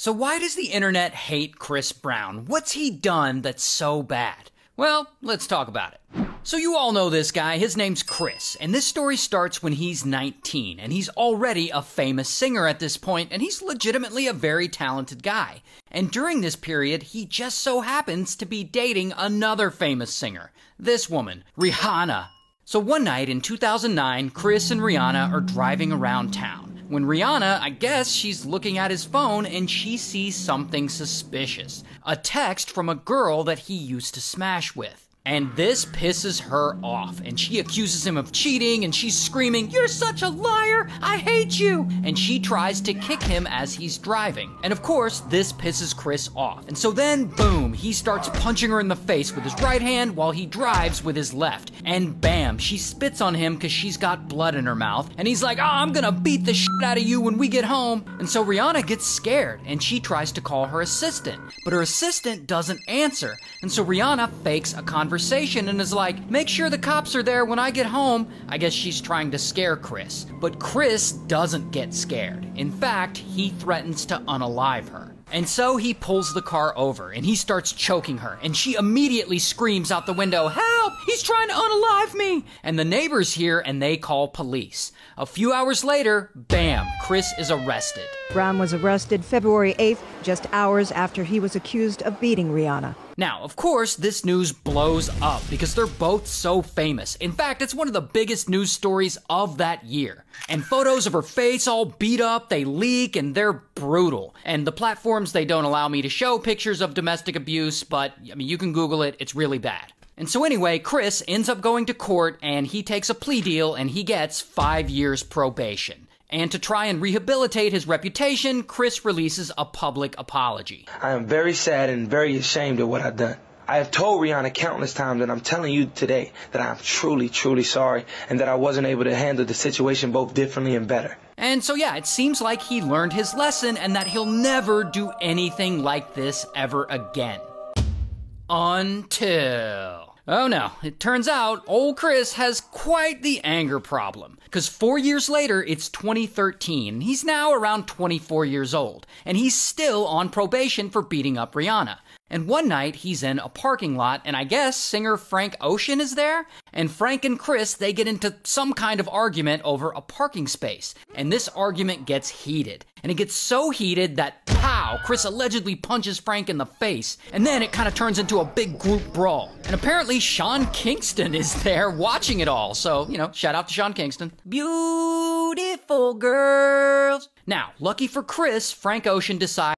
So why does the internet hate Chris Brown? What's he done that's so bad? Well, let's talk about it. So you all know this guy, his name's Chris, and this story starts when he's 19, and he's already a famous singer at this point, and he's legitimately a very talented guy. And during this period, he just so happens to be dating another famous singer, this woman, Rihanna. So one night in 2009, Chris and Rihanna are driving around town. When Rihanna, I guess she's looking at his phone and she sees something suspicious. A text from a girl that he used to smash with. And this pisses her off, and she accuses him of cheating, and she's screaming, "You're such a liar! I hate you!" And she tries to kick him as he's driving. And of course, this pisses Chris off. And so then, boom, he starts punching her in the face with his right hand while he drives with his left. And bam, she spits on him because she's got blood in her mouth. And he's like, "Oh, I'm gonna beat the shit out of you when we get home." And so Rihanna gets scared, and she tries to call her assistant. But her assistant doesn't answer. And so Rihanna fakes a conversation and is like, "Make sure the cops are there when I get home." I guess she's trying to scare Chris. But Chris doesn't get scared. In fact, he threatens to unalive her. And so he pulls the car over and he starts choking her, and she immediately screams out the window, "Help! He's trying to unalive me!" And the neighbors hear and they call police. A few hours later, bam, Chris is arrested. Brown was arrested February 8th, just hours after he was accused of beating Rihanna. Now, of course, this news blows up because they're both so famous. In fact, it's one of the biggest news stories of that year. And photos of her face all beat up, they leak, and they're brutal. And the platforms, they don't allow me to show pictures of domestic abuse, but I mean, you can Google it, it's really bad. And so anyway, Chris ends up going to court and he takes a plea deal and he gets 5 years probation. And to try and rehabilitate his reputation, Chris releases a public apology. "I am very sad and very ashamed of what I've done. I have told Rihanna countless times, and I'm telling you today that I'm truly, truly sorry and that I wasn't able to handle the situation both differently and better." And so yeah, it seems like he learned his lesson and that he'll never do anything like this ever again. Until... oh no, it turns out old Chris has quite the anger problem. Because 4 years later, it's 2013. He's now around 24 years old. And he's still on probation for beating up Rihanna. And one night, he's in a parking lot, and I guess singer Frank Ocean is there? And Frank and Chris, they get into some kind of argument over a parking space. And this argument gets heated. And it gets so heated that, pow, Chris allegedly punches Frank in the face. And then it kind of turns into a big group brawl. And apparently Sean Kingston is there watching it all. So, you know, shout out to Sean Kingston. Beautiful girls. Now, lucky for Chris, Frank Ocean decides